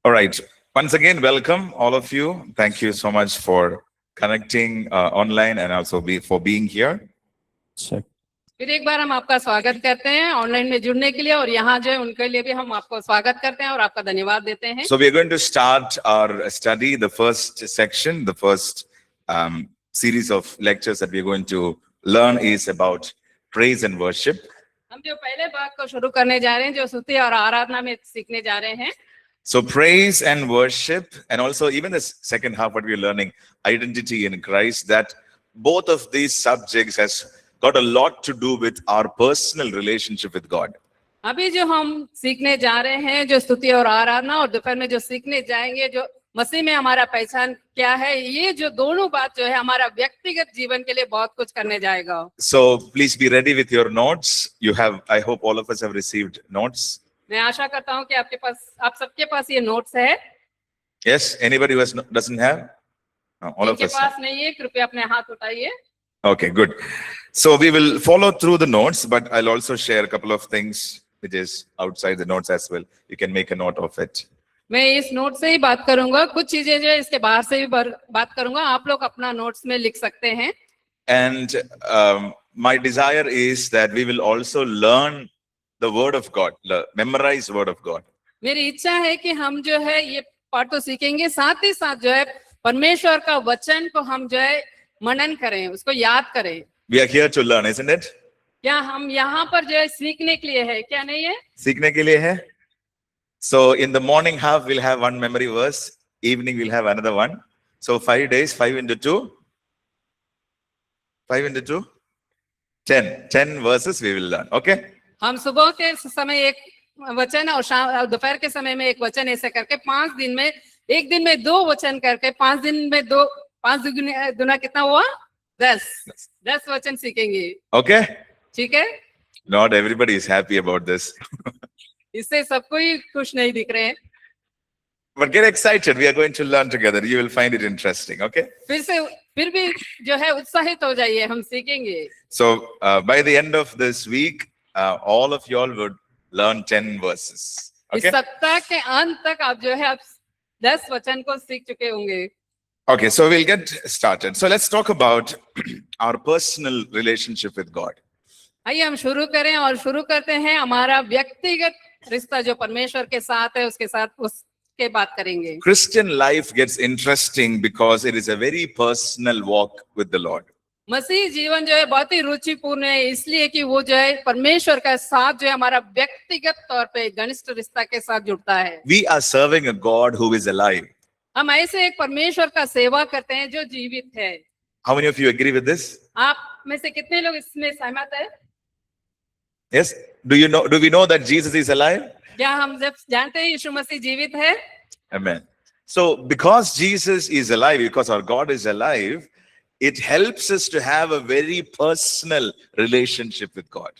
All right. Once again, welcome all of you. Thank you so much for connecting online and also for being here. फिर एक बार हम आपका स्वागत करते हैं ऑनलाइन में जुड़ने के लिए और यहाँ जो है उनके लिए भी हम आपको स्वागत करते हैं और आपका धन्यवाद देते हैं. So we are going to start our study, the first section, the first series of lectures that we are going to learn is about praise and worship. हम जो पहले भाग को शुरू करने जा रहे हैं जो स्तुति और आराधना में सीखने जा रहे हैं. So praise and worship, and also even the second half, what we are learning, identity in Christ, that both of these subjects has got a lot to do with our personal relationship with God. अभी जो हम सीखने जा रहे हैं जो स्तुति और आराधना और दोपहर में जो सीखने जाएंगे जो मसीह में हमारा पहचान क्या है, ये जो दोनों बात जो है हमारा व्यक्तिगत जीवन के लिए बहुत कुछ करने जाएगा. So please be ready with your notes. You have, I hope all of us have received notes. मैं आशा करता हूँ कि आपके पास, आप सबके पास ये नोट्स है. Yes, anybody who doesn't have? All of us. जिनके पास नहीं है कृपया अपने हाथ उठाइए. Okay, good. So we will follow through the notes, but I'll also share a couple of things which is outside the notes as well. You can make a note of it. मैं इस note से ही बात करूंगा, कुछ चीजें जो है इसके बाहर से भी बात करूंगा, आप लोग अपना नोट्स में लिख सकते हैं. And my desire is that we will also learn the word of God, memorize word of God. मेरी इच्छा है कि हम जो है ये पाठ तो सीखेंगे, साथ ही साथ जो है परमेश्वर का वचन को हम जो है मनन करें, उसको याद करें. We are here to learn, isn't it? क्या हम यहाँ पर जो है सीखने के लिए है, क्या नहीं है? सीखने के लिए है. So in the morning half we'll have one memory verse, evening we'll have another one. So 5 days, 5 into 2, 5 into 2, 10 verses we will learn. Okay? हम सुबह के समय एक वचन और शाम दोपहर के समय में एक वचन ऐसे करके 5 दिन में, एक दिन में 2 वचन करके 5 दिन में 2, 5 दुना कितना हुआ? 10 वचन सीखेंगे. Okay? ठीक है? Not everybody is happy about this. इससे सब कोई खुश नहीं दिख रहे हैं. But get excited. We are going to learn together. You will find it interesting. Okay? फिर भी जो है उत्साहित हो जाइए, हम सीखेंगे. So by the end of this week, all of you all would learn 10 verses. Okay? इस सप्ताह के अंत तक आप जो है आप 10 वचन को सीख चुके होंगे. Okay, so we'll get started. So let's talk about our personal relationship with God. आइए हम शुरू करें और शुरू करते हैं हमारा व्यक्तिगत रिश्ता जो परमेश्वर के साथ है उसके साथ उसके बात करेंगे. Christian life gets interesting because it is a very personal walk with the Lord. मसीह जीवन जो है बहुत ही रुचिपूर्ण है, इसलिए कि वो जो है परमेश्वर का साथ जो है हमारा व्यक्तिगत तौर पे घनिष्ठ रिश्ता के साथ जुड़ता है. We are serving a God who is alive. हम ऐसे एक परमेश्वर का सेवा करते हैं जो जीवित है. How many of you agree with this? आप में से कितने लोग इसमें सहमत है? Yes? Do we know that Jesus is alive? क्या हम जब जानते हैं यीशु मसीह जीवित है? Amen. So because Jesus is alive, because our God is alive, it helps us to have a very personal relationship with God.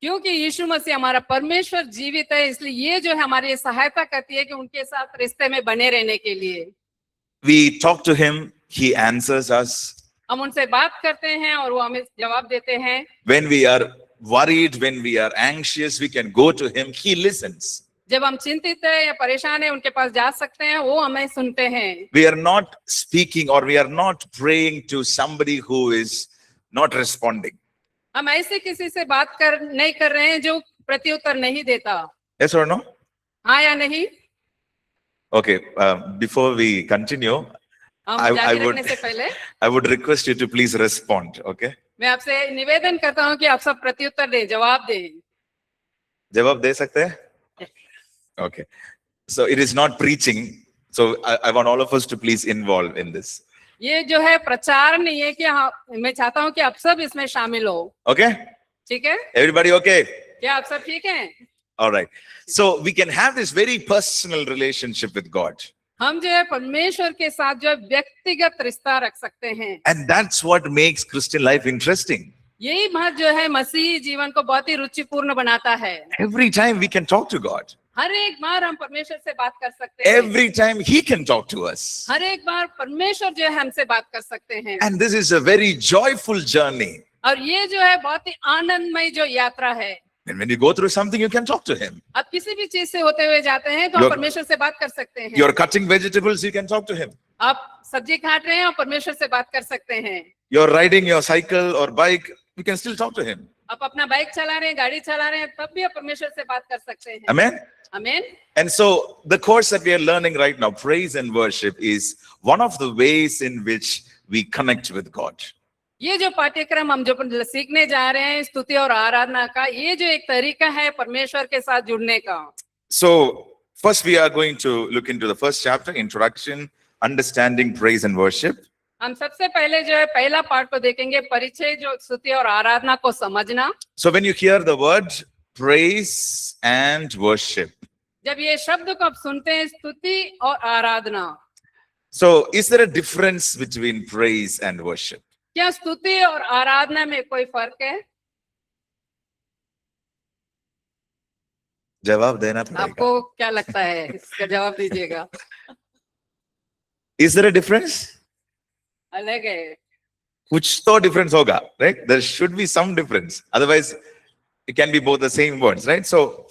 क्योंकि यीशु मसीह हमारा परमेश्वर जीवित है, इसलिए ये जो है हमारी सहायता करती है कि उनके साथ रिश्ते में बने रहने के लिए. We talk to him, he answers us. हम उनसे बात करते हैं और वो हमें जवाब देते हैं. When we are worried, when we are anxious, we can go to him, he listens. जब हम चिंतित है या परेशान है उनके पास जा सकते हैं, वो हमें सुनते हैं. We are not speaking or we are not praying to somebody who is not responding. हम ऐसे किसी से बात नहीं कर रहे हैं जो प्रत्युत्तर नहीं देता. Yes or no? हाँ या नहीं? Okay, before we continue, I would request you to please respond, okay? मैं आपसे निवेदन करता हूँ कि आप सब प्रत्युत्तर दें, जवाब दें. जवाब दे सकते हैं? Okay. So it is not preaching. So I want all of us to please involve in this. ये जो है प्रचार नहीं है कि मैं चाहता हूँ कि आप सब इसमें शामिल हो. Okay? ठीक है? Everybody okay? क्या आप सब ठीक हैं? All right. So we can have this very personal relationship with God. हम जो है परमेश्वर के साथ जो है व्यक्तिगत रिश्ता रख सकते हैं. And that's what makes Christian life interesting. यही बात जो है मसीही जीवन को बहुत ही रुचिपूर्ण बनाता है. Every time we can talk to God. हर एक बार हम परमेश्वर से बात कर सकते हैं. Every time he can talk to us. हर एक बार परमेश्वर जो है हमसे बात कर सकते हैं. And this is a very joyful journey. और ये जो है बहुत ही आनंदमय जो यात्रा है. And when you go through something, you can talk to him. आप किसी भी चीज से होते हुए जाते हैं तो आप You're- परमेश्वर से बात कर सकते हैं। You're cutting vegetables, you can talk to him. आप सब्जी काट रहे हैं और परमेश्वर से बात कर सकते हैं। You're riding your cycle or bike, you can still talk to him. आप अपना बाइक चला रहे हैं, गाड़ी चला रहे हैं, तब भी आप परमेश्वर से बात कर सकते हैं। Amen. आमीन। And so the course that we are learning right now, praise and worship, is one of the ways in which we connect with God. ये जो पाठ्यक्रम हम जो सीखने जा रहे हैं स्तुति और आराधना का, ये जो एक तरीका है परमेश्वर के साथ जुड़ने का। So first we are going to look into the first chapter, introduction, understanding praise and worship. हम सबसे पहले जो है पहला पार्ट को देखेंगे, परिचय, जो स्तुति और आराधना को समझना। So when you hear the word praise and worship, जब ये शब्द को आप सुनते हैं, स्तुति और आराधना, so is there a difference between praise and worship? क्या स्तुति और आराधना में कोई फर्क है? जवाब देना पड़ेगा. आपको क्या लगता है? इसका जवाब दीजिएगा। Is there a difference? अलग है। कुछ तो difference होगा, right? There should be some difference. Otherwise, it can be both the same words, right? So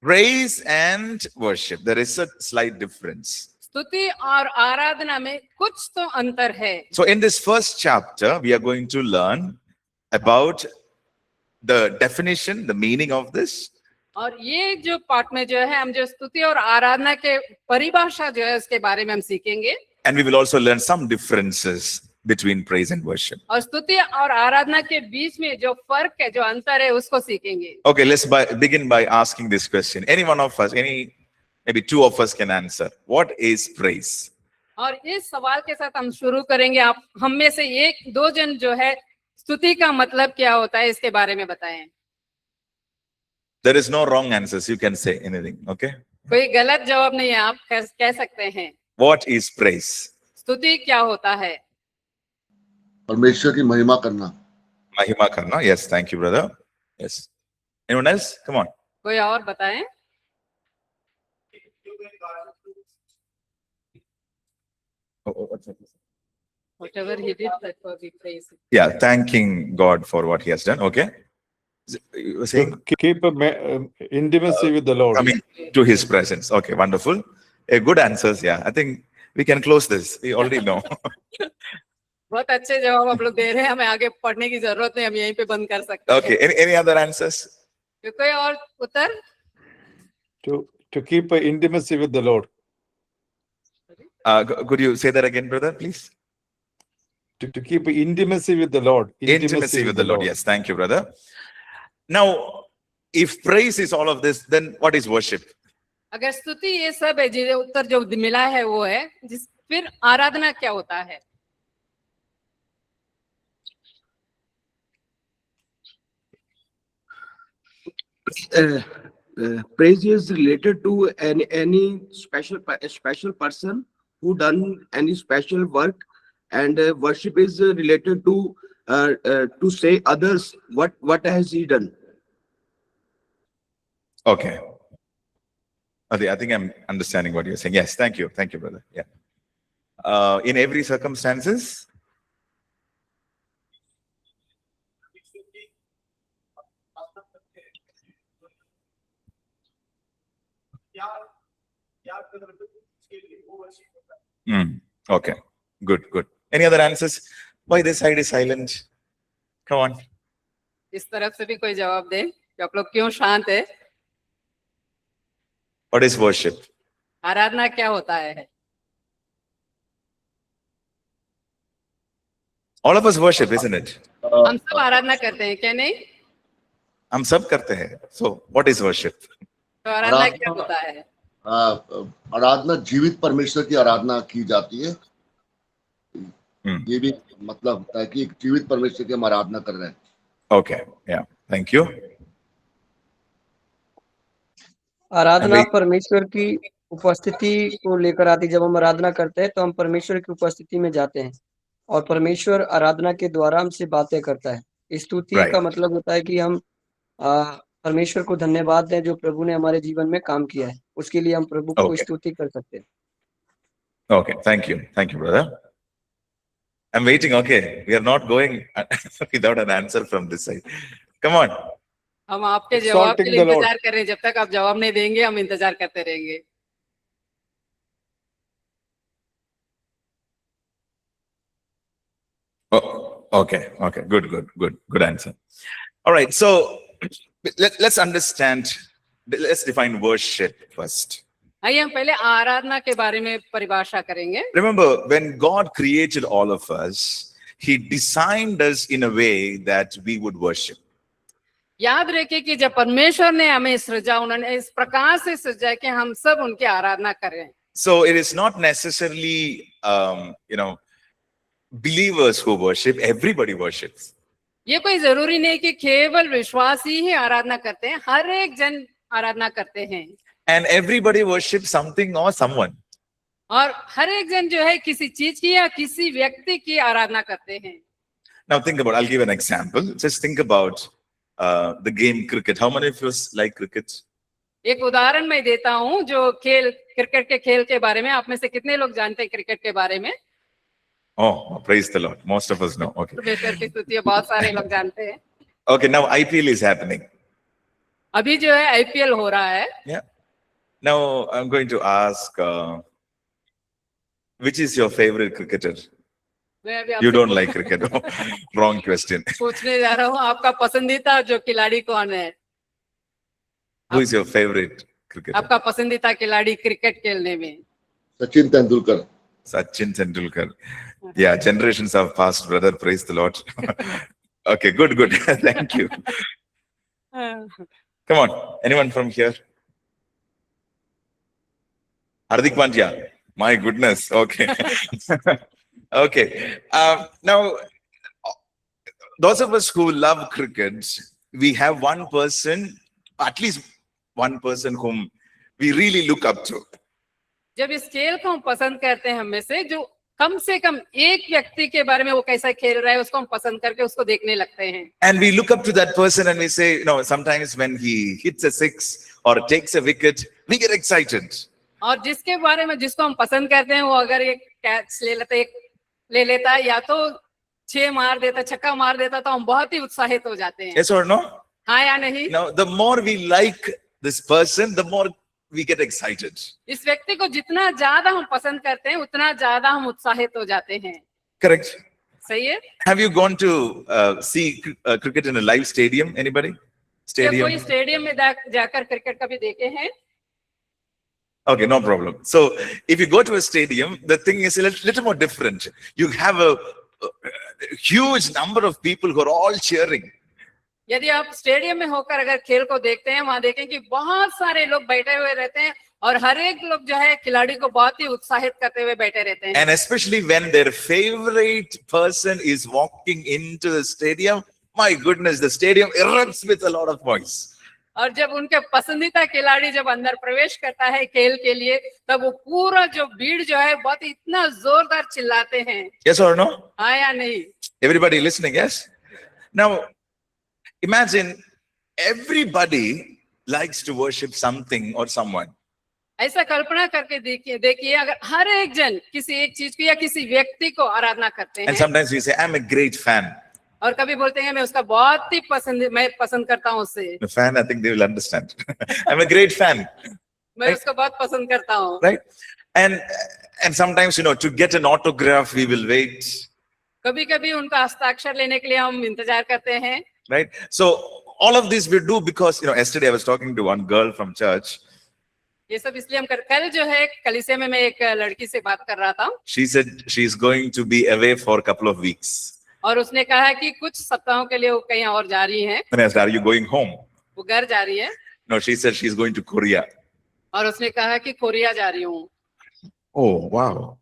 praise and worship, there is a slight difference. स्तुति और आराधना में कुछ तो अंतर है। So in this first chapter, we are going to learn about the definition, the meaning of this. और ये जो पाठ में जो है हम जो स्तुति और आराधना के परिभाषा जो है उसके बारे में हम सीखेंगे। And we will also learn some differences between praise and worship. और स्तुति और आराधना के बीच में जो फर्क है, जो अंतर है, उसको सीखेंगे। Okay, let's begin by asking this question. Any one of us, maybe two of us can answer. What is praise? और इस सवाल के साथ हम शुरू करेंगे। आप हम में से एक दो जन जो है स्तुति का मतलब क्या होता है इसके बारे में बताएं। There is no wrong answers. You can say anything, okay? कोई गलत जवाब नहीं है, आप कह सकते हैं। What is praise? स्तुति क्या होता है? परमेश्वर की महिमा करना। Mahima karna. Yes, thank you, brother. Yes. Anyone else? Come on. कोई और बताएं। What's that? Whatever he did, that was we praise him. Yeah, thanking God for what he has done. Okay. You were saying To keep intimacy with the Lord. coming to his presence. Okay, wonderful. Good answers. Yeah, I think we can close this. We already know. बहुत अच्छे जवाब आप लोग दे रहे हैं, हमें आगे पढ़ने की जरूरत नहीं, हम यहीं पे बंद कर सकते हैं। Okay. Any other answers? कोई और उत्तर? To keep intimacy with the Lord. Could you say that again, brother, please? To keep intimacy with the Lord. Intimacy with the Lord. Yes, thank you, brother. Now, if praise is all of this, then what is worship? अगर स्तुति ये सब है, जो उत्तर जो मिला है वो है, फिर आराधना क्या होता है? Praise is related to any special person who done any special work, and worship is related to say others what has he done. Okay. I think I'm understanding what you're saying. Yes, thank you, brother. Yeah. In every circumstances. Okay, good. Any other answers? Why this side is silent? Come on. इस तरफ से भी कोई जवाब दे कि आप लोग क्यों शांत है? What is worship? आराधना क्या होता है? All of us worship, isn't it? हम सब आराधना करते हैं क्या नहीं? हम सब करते हैं. So, what is worship? तो आराधना क्या होता है? आराधना जीवित परमेश्वर की आराधना की जाती है। ये भी मतलब होता है कि एक जीवित परमेश्वर की हम आराधना कर रहे हैं। Okay, yeah, thank you. आराधना परमेश्वर की उपस्थिति को लेकर आती। जब हम आराधना करते हैं तो हम परमेश्वर की उपस्थिति में जाते हैं और परमेश्वर आराधना के द्वारा हमसे बातें करता है। स्तुति का मतलब होता है कि हम परमेश्वर को धन्यवाद दें जो प्रभु ने हमारे जीवन में काम किया है, उसके लिए हम प्रभु को स्तुति कर सकते हैं। Okay, thank you, brother. I'm waiting. Okay, we are not going without an answer from this side. Come on. हम आपके जवाब के Exalting लिए the Lord. इंतजार कर रहे हैं, जब तक आप जवाब नहीं देंगे हम इंतजार करते रहेंगे। Oh, okay. Good answer. All right. So let's understand. Let's define worship first. आइए हम पहले आराधना के बारे में परिभाषा करेंगे। Remember, when God created all of us, He designed us in a way that we would worship. याद रखिए कि जब परमेश्वर ने हमें सृजा, उन्होंने इस प्रकार से सृजा कि हम सब उनकी आराधना करें। So it is not necessarily, believers who worship. Everybody worships. ये कोई जरूरी नहीं कि केवल विश्वासी ही आराधना करते हैं, हर एक जन आराधना करते हैं। And everybody worships something or someone. और हर एक जन जो है किसी चीज की या किसी व्यक्ति की आराधना करते हैं। Now think about, I'll give an example. Just think about the game cricket. How many of you like cricket? एक उदाहरण मैं देता हूँ, जो क्रिकेट के खेल के बारे में आप में से कितने लोग जानते हैं क्रिकेट के बारे में? Oh, praise the Lord. Most of us know. Okay. परमेश्वर की स्तुति है, बहुत सारे लोग जानते हैं। Okay, now IPL is happening. अभी जो है आईपीएल हो रहा है। Yeah. Now I'm going to ask, which is your favorite cricketer? मैं अभी आपसे You don't like cricket. Wrong question. पूछने जा रहा हूँ, आपका पसंदीदा जो खिलाड़ी कौन है? Who is your favorite cricketer? आपका पसंदीदा खिलाड़ी क्रिकेट खेलने में? Sachin Tendulkar. Sachin Tendulkar. Yeah, generations have passed, brother. Praise the Lord. Okay, good. Thank you. Come on, anyone from here? Hardik Pandya. My goodness. Okay. Okay. Now, those of us who love cricket, we have one person, at least one person whom we really look up to. जब इस खेल को हम पसंद करते हैं, हमें से जो कम एक व्यक्ति के बारे में वो कैसा खेल रहा है उसको हम पसंद करके उसको देखने लगते हैं। And we look up to that person and we say, sometimes when he hits a six or takes a wicket, we get excited. और जिसको हम पसंद करते हैं, वो अगर एक कैच ले लेता है या तो 6 मार देता, छक्का मार देता, तो हम बहुत ही उत्साहित हो जाते हैं। Yes or no? हाँ या नहीं? Now, the more we like this person, the more we get excited. इस व्यक्ति को जितना ज्यादा हम पसंद करते हैं, उतना ज्यादा हम उत्साहित हो जाते हैं। Correct. सही है? Have you gone to see cricket in a live stadium? Anybody? क्या Stadium? कोई स्टेडियम में जाकर क्रिकेट कभी देखे हैं? Okay, no problem. So if you go to a stadium, the thing is a little more different. You have a huge number of people who are all cheering. यदि आप stadium में होकर अगर खेल को देखते हैं, वहां देखें कि बहुत सारे लोग बैठे हुए रहते हैं और हर एक लोग जो है खिलाड़ी को बहुत ही उत्साहित करते हुए बैठे रहते हैं। And especially when their favorite person is walking into the stadium, my goodness, the stadium erupts with a lot of noise. और जब उनके पसंदीदा खिलाड़ी जब अंदर प्रवेश करता है खेल के लिए, तब वो पूरा जो भीड़ जो है बहुत इतना जोरदार चिल्लाते हैं। Yes or no? हाँ या नहीं? Everybody listening, yes? Now, imagine everybody likes to worship something or someone. ऐसा कल्पना करके देखिए अगर हर एक जन किसी एक चीज को या किसी व्यक्ति को आराधना करते And हैं, sometimes we say, I'm a great fan. और कभी बोलते हैं मैं उसका बहुत ही मैं पसंद करता हूँ उससे, The fan, I think they will understand. I'm a great fan, मैं उसको बहुत पसंद करता हूँ। right? And sometimes, to get an autograph, we will wait, कभी कभी उनका हस्ताक्षर लेने के लिए हम इंतजार करते हैं। right? So all of this we do because, yesterday I was talking to one girl from church. ये सब इसलिए हम कल जो है कलीसिया में मैं एक लड़की से बात कर रहा था, She said she's going to be away for a couple of weeks. और उसने कहा कि कुछ सप्ताहों के लिए वो कहीं और जा रही है। And I asked, are you going home? वो घर जा रही है, No, she said she's going to Korea. और उसने कहा कि कोरिया जा रही हूँ। Oh, wow.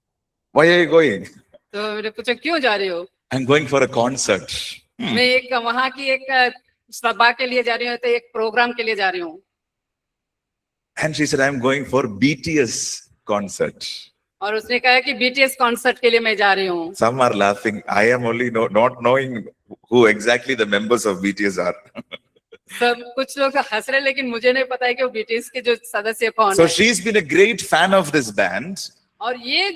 Why are you going? तो मैंने पूछा क्यों जा रही हो? I'm going for a concert. मैं एक वहाँ की एक सभा के लिए जा रही हूँ, तो एक प्रोग्राम के लिए जा रही हूँ। And she said, I'm going for BTS concert. और उसने कहा कि बीटीएस कॉन्सर्ट के लिए मैं जा रही हूँ। Some are laughing. I am only not knowing who exactly the members of BTS are. सब कुछ लोग हंस रहे, लेकिन मुझे नहीं पता है कि वो बीटीएस के जो सदस्य कौन So है। she's been a great fan of this band. और ये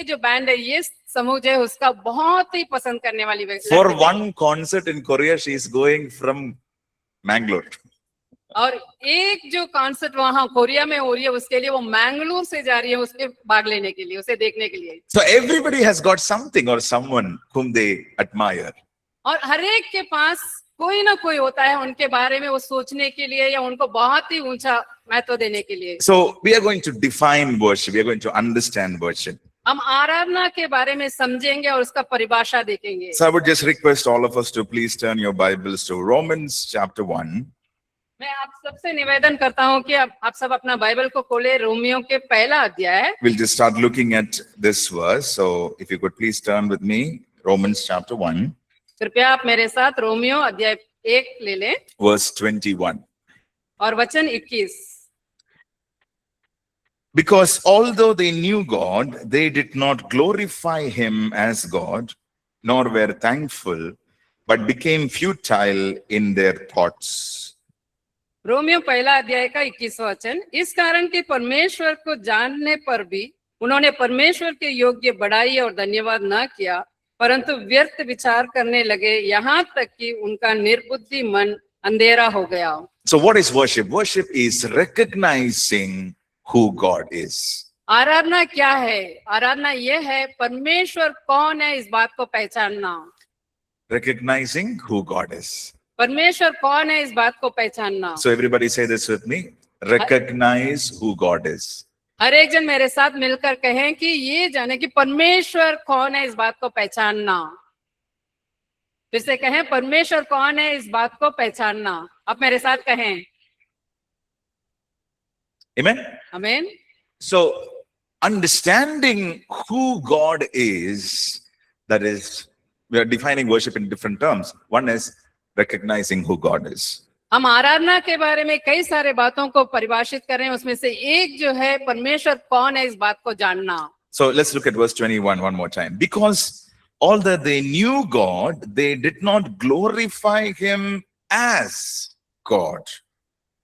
जो बैंड है, ये समूह जो है उसका बहुत ही पसंद करने वाली व्यक्ति For है। one concert in Korea, she is going from Mangalore. और एक जो कॉन्सर्ट वहां कोरिया में हो रही है उसके लिए वो मैंगलोर से जा रही है उसके भाग लेने के लिए, उसे देखने के लिए। So everybody has got something or someone whom they admire. और हर एक के पास कोई ना कोई होता है उनके बारे में वो सोचने के लिए या उनको बहुत ही ऊंचा महत्व देने के लिए। So we are going to define worship. We are going to understand worship. हम आराधना के बारे में समझेंगे और उसका परिभाषा देखेंगे। So I would just request all of us to please turn your Bibles to Romans chapter 1. मैं आप सबसे निवेदन करता हूं कि आप सब अपना बाइबल को खोले रोमियो के पहला अध्याय। We'll just start looking at this verse. So if you could please turn with me, Romans chapter 1, कृपया आप मेरे साथ रोमियो अध्याय 1 ले लें verse 21. और वचन 21। Because although they knew God, they did not glorify him as God, nor were thankful, but became futile in their thoughts. Romeo पहला अध्याय का 21वां वचन, इस कारण कि परमेश्वर को जानने पर भी उन्होंने परमेश्वर के योग्य बड़ाई और धन्यवाद न किया, परंतु व्यर्थ विचार करने लगे, यहाँ तक कि उनका निर्बुद्धि मन अंधेरा हो गया। So what is worship? Worship is recognizing who God is. आराधना क्या है? आराधना ये है परमेश्वर कौन है इस बात को पहचानना। Recognizing who God is. परमेश्वर कौन है इस बात को पहचानना। So everybody say this with me. Recognize who God is. हर एक जन मेरे साथ मिलकर कहें कि ये जाने कि परमेश्वर कौन है इस बात को पहचानना। फिर से कहें परमेश्वर कौन है इस बात को पहचानना। आप मेरे साथ कहें Amen. आमीन। So understanding who God is, that is, we are defining worship in different terms. One is recognizing who God is. हम आराधना के बारे में कई सारे बातों को परिभाषित कर रहे हैं, उसमें से एक जो है परमेश्वर कौन है इस बात को जानना। So let's look at verse 21 one more time. Because although they knew God, they did not glorify him as God.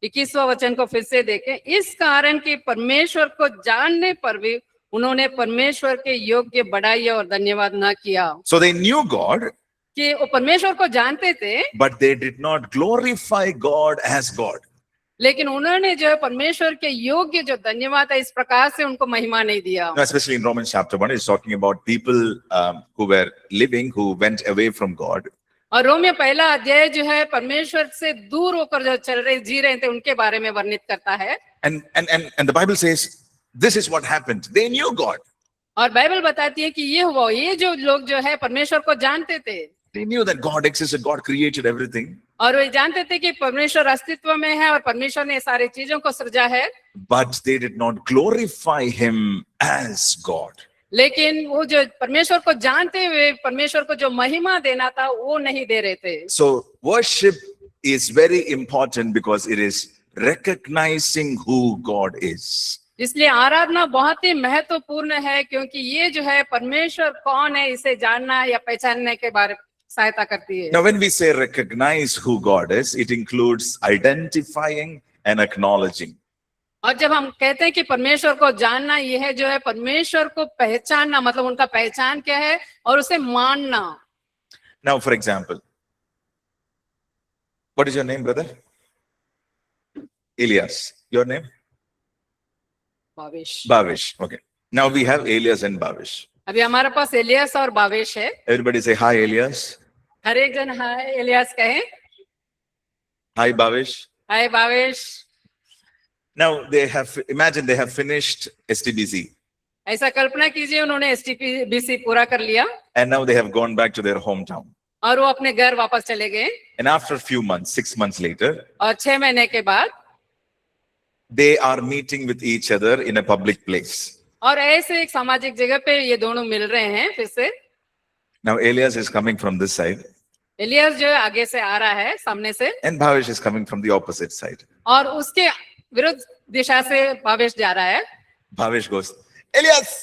21वां वचन को फिर से देखें, इस कारण कि परमेश्वर को जानने पर भी उन्होंने परमेश्वर के योग्य बड़ाई और धन्यवाद न किया। So they knew God, कि वो परमेश्वर को जानते थे, but they did not glorify God as God. लेकिन उन्होंने जो है परमेश्वर के योग्य जो धन्यवाद है इस प्रकार से उनको महिमा नहीं दिया। Now, especially in Romans chapter 1, it's talking about people who were living, who went away from God. और रोमियो पहला अध्याय जो है परमेश्वर से दूर होकर जो चल रहे जी रहे थे उनके बारे में वर्णित करता है। And the Bible says, this is what happened. They knew God. और बाइबल बताती है कि ये हुआ, ये जो लोग जो है परमेश्वर को जानते थे। They knew that God existed, God created everything. और वे जानते थे कि परमेश्वर अस्तित्व में है और परमेश्वर ने सारी चीजों को सृजा है। But they did not glorify him as God. लेकिन वो जो परमेश्वर को जानते हुए परमेश्वर को जो महिमा देना था वो नहीं दे रहे थे। So worship is very important because it is recognizing who God is. इसलिए आराधना बहुत ही महत्वपूर्ण है क्योंकि ये जो है परमेश्वर कौन है इसे जानना या पहचानने के बारे में सहायता करती है। Now when we say recognize who God is, it includes identifying and acknowledging. और जब हम कहते हैं कि परमेश्वर को जानना, ये है जो है परमेश्वर को पहचानना, मतलब उनका पहचान क्या है और उसे मानना। Now for example, what is your name, brother? Elias. Your name? Bhavesh. Bhavish. Okay. Now we have Elias and Bhavish. अभी हमारे पास एलियास और भावेश है। Everybody say hi, Elias. हर एक जन हाय एलियास कहे, Hi, Bhavish. Hi Bhavesh. Now imagine they have finished STBC ऐसा कल्पना कीजिए उन्होंने STBC पूरा कर लिया and now they have gone back to their hometown. और वो अपने घर वापस चले गए। And after a few months, 6 months later, और 6 महीने के बाद they are meeting with each other in a public place. और ऐसे एक सामाजिक जगह पे ये दोनों मिल रहे हैं फिर से। Now Elias is coming from this side alias जो है आगे से आ रहा है सामने से and Bhavish is coming from the opposite side. और उसके विरुद्ध दिशा से भावेश जा रहा है। Bhavish goes, Elias!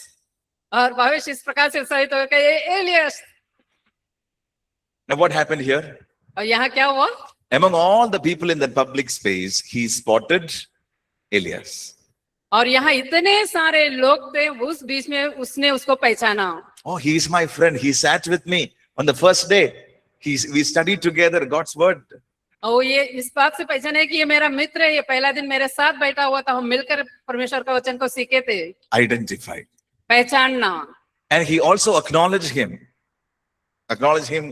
और भावेश इस प्रकार से उत्साहित होकर कहे, alias. Now what happened here? और यहाँ क्या हुआ? Among all the people in that public space, he spotted Elias. और यहाँ इतने सारे लोग थे, उस बीच में उसने उसको पहचाना। Oh, he is my friend. He sat with me on the first day. We studied together God's word. और वो ये इस बात से पहचाने कि ये मेरा मित्र है, ये पहला दिन मेरे साथ बैठा हुआ था, हम मिलकर परमेश्वर का वचन को सीखे थे। Identify. पहचानना, And he also acknowledged him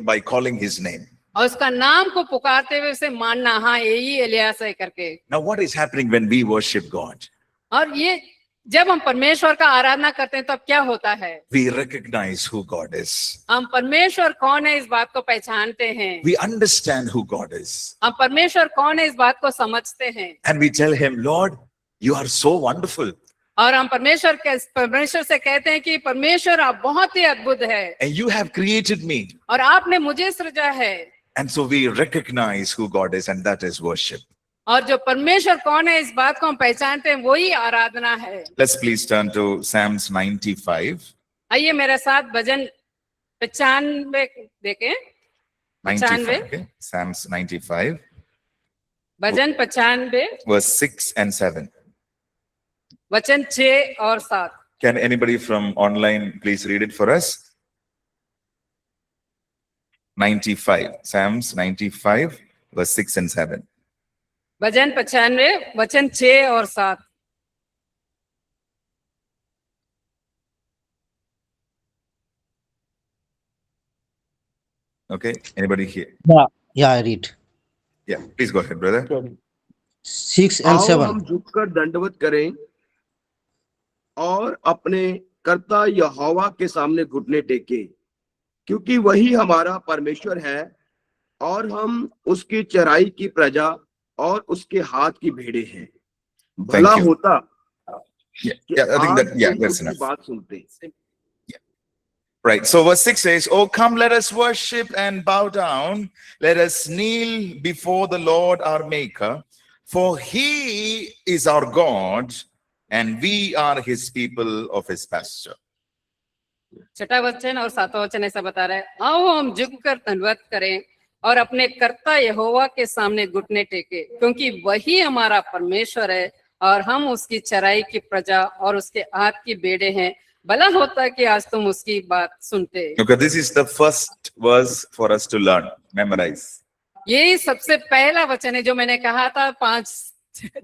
by calling his name. और उसका नाम को पुकारते हुए उसे मानना, हाँ यही एलियास है करके। Now, what is happening when we worship God? और ये जब हम परमेश्वर का आराधना करते हैं तब क्या होता है? We recognize who God is. हम परमेश्वर कौन है इस बात को पहचानते हैं। We understand who God is. हम परमेश्वर कौन है इस बात को समझते हैं। And we tell him, Lord, you are so wonderful. और हम परमेश्वर से कहते हैं कि परमेश्वर आप बहुत ही अद्भुत है, And you have created me. और आपने मुझे सृजा है। And so we recognize who God is, and that is worship. और जो परमेश्वर कौन है इस बात को हम पहचानते हैं, वही आराधना है। Let's please turn to Psalms 95. आइए मेरे साथ भजन 95 देखें। 95, okay? Psalms 95, bhajan 95 verse 6 and 7. वचन 6 और 7। Can anybody from online please read it for us? 95, Psalms 95, verse 6 and 7. भजन 95 वचन 6 और 7। Okay, anybody here? Yeah, I read. Yeah, please go ahead, brother. 6 and आओ 7. हम झुककर दंडवत करें और अपने कर्ता यहोवा के सामने घुटने टेके, क्योंकि वही हमारा परमेश्वर है और हम उसकी चराई की प्रजा और उसके हाथ की भेड़े हैं। भला you. होता Yeah, I think that, आज yeah, तुम that's उसकी enough. बात सुनते। Right. So verse 6 says, Oh, come, let us worship and bow down. Let us kneel before the Lord our Maker. For he is our God, and we are his people of his pasture. छठा वचन और सातवां वचन ऐसा बता रहा है, आओ हम झुककर दंडवत करें और अपने कर्ता यहोवा के सामने घुटने टेके, क्योंकि वही हमारा परमेश्वर है और हम उसकी चराई की प्रजा और उसके हाथ की भेड़े हैं। भला होता कि आज तुम उसकी बात सुनते। Okay, this is the first verse for us to learn, memorize. यही सबसे पहला वचन है जो मैंने कहा था 5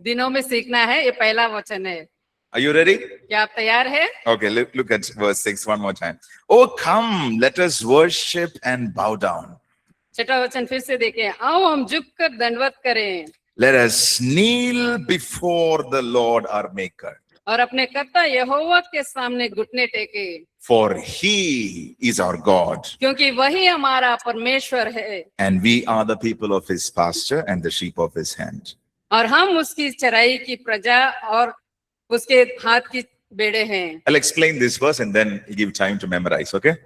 दिनों में सीखना है, ये पहला वचन है। Are you ready? क्या आप तैयार है? Okay, look at verse 6 one more time. Oh, come, let us worship and bow down. छठा वचन फिर से देखें, आओ हम झुककर दंडवत करें Let us kneel before the Lord our Maker. और अपने कर्ता यहोवा के सामने घुटने टेके, For he is our God, क्योंकि वही हमारा परमेश्वर है and we are the people of his pasture and the sheep of his hand. और हम उसकी चराई की प्रजा और उसके हाथ की भेड़े हैं। I'll explain this verse and then give time to memorize, okay?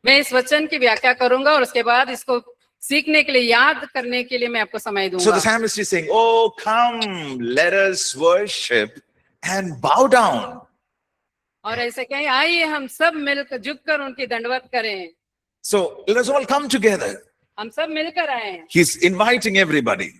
मैं इस वचन की व्याख्या करूंगा और उसके बाद इसको सीखने के लिए, याद करने के लिए मैं आपको समय So दूंगा। the psalmist is saying, Oh, come, let us worship and bow down. और ऐसे कहें, आइए हम सब मिलकर झुककर उनकी दंडवत करें। So let us all come together. हम सब मिलकर आए हैं, He's inviting everybody.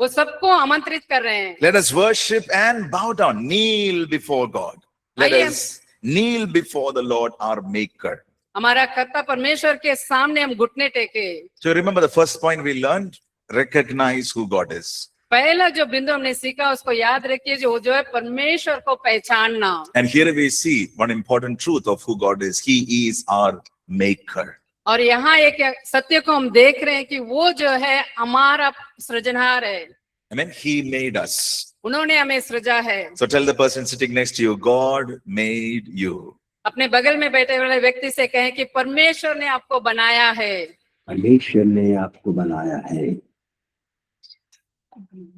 वो सबको आमंत्रित कर रहे हैं। Let us worship and bow down, kneel before God. Let आइए us kneel before the Lord our Maker. हमारा कर्ता परमेश्वर के सामने हम घुटने टेके। So remember the first point we learned, recognize who God is. पहला जो बिंदु हमने सीखा उसको याद रखिए, जो है परमेश्वर को पहचानना। And here we see one important truth of who God is. He is our Maker. और यहाँ एक सत्य को हम देख रहे हैं कि वो जो है हमारा सृजनहार है। Amen. He made us. उन्होंने हमें सृजा है। So tell the person sitting next to you, God made you. अपने बगल में बैठे वाले व्यक्ति से कहें कि परमेश्वर ने आपको बनाया है। परमेश्वर ने आपको बनाया है।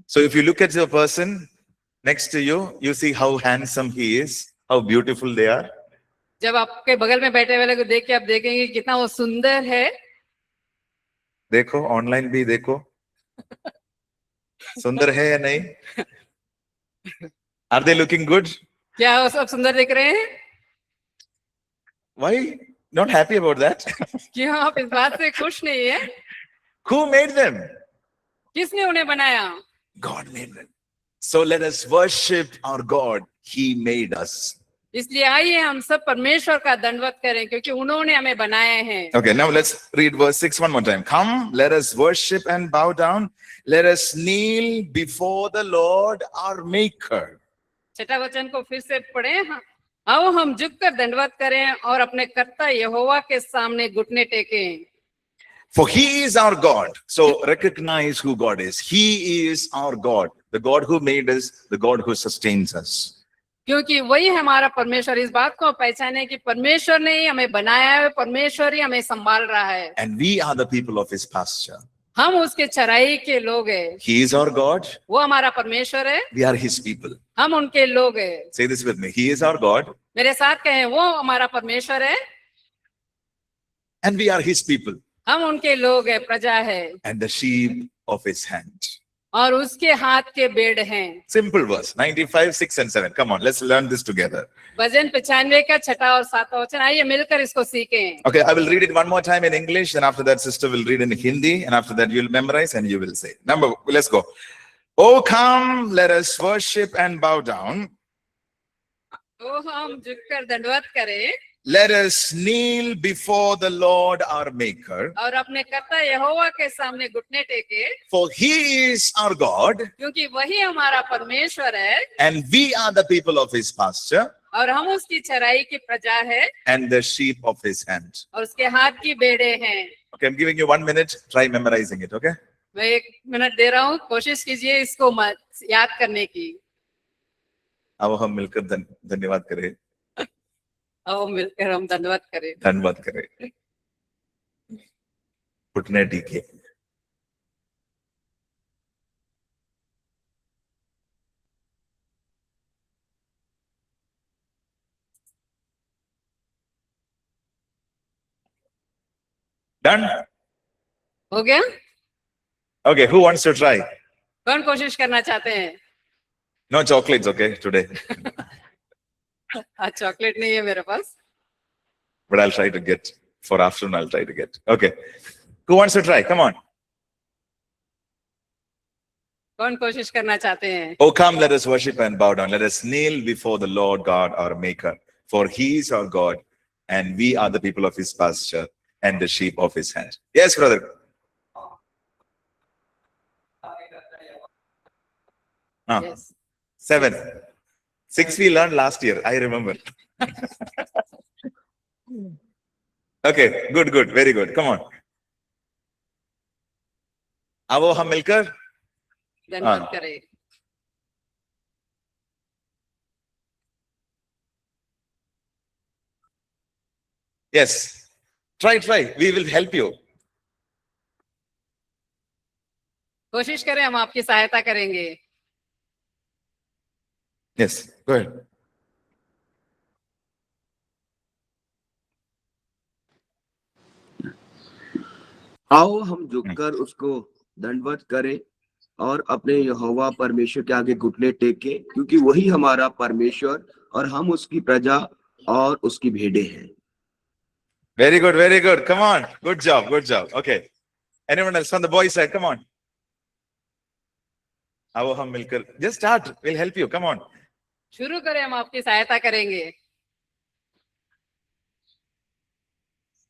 So if you look at the person next to you, you see how handsome he is, how beautiful they are. जब आपके बगल में बैठे वाले को देख के आप देखेंगे कितना वो सुंदर है। देखो, ऑनलाइन भी देखो, सुंदर है या नहीं? Are they looking good? क्या वो सब सुंदर दिख रहे हैं? Why not happy about that? क्यों आप इस बात से खुश नहीं है? Who made them? किसने उन्हें बनाया? God made them. So let us worship our God. He made us. इसलिए आइए हम सब परमेश्वर का दंडवत करें क्योंकि उन्होंने हमें बनाए हैं। Okay, now let's read verse 6 one more time. Come, let us worship and bow down. Let us kneel before the Lord our Maker. छठा वचन को फिर से पढ़ें। आओ हम झुककर दंडवत करें और अपने कर्ता यहोवा के सामने घुटने टेकें। For he is our God. So recognize who God is. He is our God, the God who made us, the God who sustains us. क्योंकि वही हमारा परमेश्वर। इस बात को पहचाने कि परमेश्वर ने ही हमें बनाया है, परमेश्वर ही हमें संभाल रहा है। And we are the people of his pasture. हम उसके चराई के लोग हैं। He is our God. वो हमारा परमेश्वर है, We are his people. हम उनके लोग हैं। Say this with me. He is our God मेरे साथ कहें, वो हमारा परमेश्वर है, and we are his people हम उनके लोग हैं, प्रजा है and the sheep of his hand. और उसके हाथ के भेड़ हैं। Simple verse. 95, 6 and 7. Come on, let's learn this together. भजन 95 का छठा और सातवां वचन, आइए मिलकर इसको सीखें। Okay, I will read it one more time in English, and after that, sister will read in Hindi, and after that, you'll memorize and you will say. Let's go. Oh, come, let us worship and bow down. तो हम झुककर दंडवत करें Let us kneel before the Lord our Maker, और अपने कर्ता यहोवा के सामने घुटने टेके, for he is our God, क्योंकि वही हमारा परमेश्वर है and we are the people of his pasture और हम उसकी चराई की प्रजा है and the sheep of his hand. और उसके हाथ की भेड़े हैं। Okay, I'm giving you 1 minute. Try memorizing it, okay? मैं 1 मिनट दे रहा हूँ, कोशिश कीजिए इसको याद करने की। अब हम मिलकर धन्यवाद करें, आओ मिलकर हम धन्यवाद करें। धन्यवाद करें। घुटने टेके। Done? हो गया? Okay, who wants to try? कौन कोशिश करना चाहते हैं? No chocolates, okay, today. आज चॉकलेट नहीं है मेरे पास, But I'll try to get, for afternoon, I'll try to get. Okay. Who wants to try? Come on. कौन कोशिश करना चाहते हैं? Oh, come, let us worship and bow down. Let us kneel before the Lord God, our Maker. For he is our God, and we are the people of his pasture and the sheep of his hand. Yes, brother. Yes. 7. 6 we learned last year, I remember. Okay, good, very good. Come on. आओ हम मिलकर धन्यवाद करें। Yes. Try. We will help you. कोशिश करें, हम आपकी सहायता करेंगे। Yes, go ahead. आओ हम झुककर उसको दंडवत करें और अपने यहोवा परमेश्वर के आगे घुटने टेके, क्योंकि वही हमारा परमेश्वर और हम उसकी प्रजा और उसकी भेड़ें हैं। Very good. Come on. Good job. Okay. Anyone else on the boys side? Come on. आओ हम मिलकर. Just start. We'll help you. Come on. शुरू करें, हम आपकी सहायता करेंगे।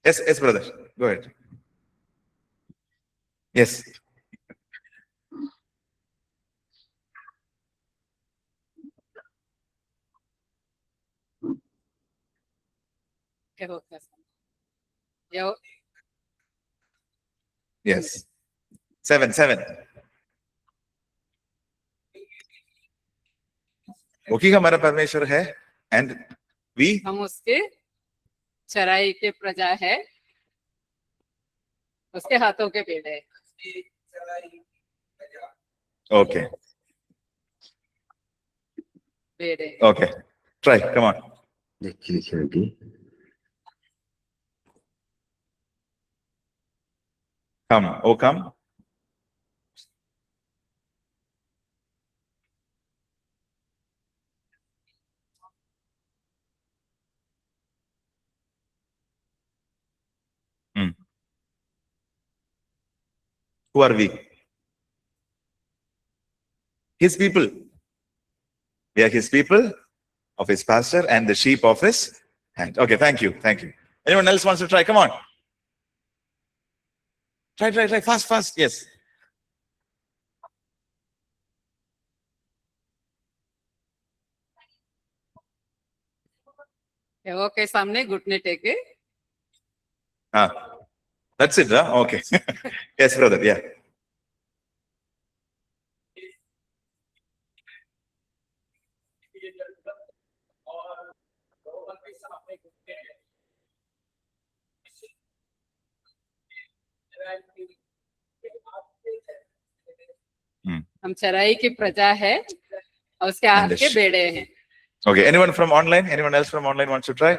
Yes, brother. Go ahead. Yes. Yes. 7. वो की हमारा परमेश्वर है and we हम उसके चराई के प्रजा है, उसके हाथों के भेड़े हैं। okay. भेड़े। Okay. Try. Come on. देखिए Come. Oh, come. Who are we? His people. We are his people of his pasture and the sheep of his hand. Okay, thank you. Thank you. Anyone else wants to try? Come on. Try. Fast, fast. Yes. यहोवा के सामने घुटने टेके That's it, huh? Okay. Yes, brother. Yeah. हम चराई की प्रजा है और उसके हाथ And the के sheep. बेड़े हैं. Okay. Anyone from online? Anyone else from online wants to try?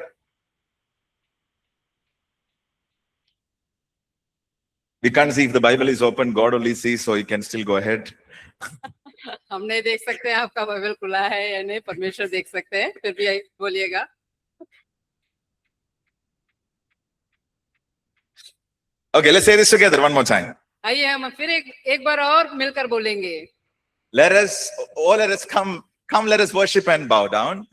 We can't see if the Bible is open. God only sees, so you can still go ahead. हम नहीं देख सकते हैं आपका Bible खुला है या नहीं, परमेश्वर देख सकते हैं, फिर भी बोलिएगा. Okay, let's say this together one more time. आइए हम फिर एक बार और मिलकर बोलेंगे. Let us come, let us worship and bow down.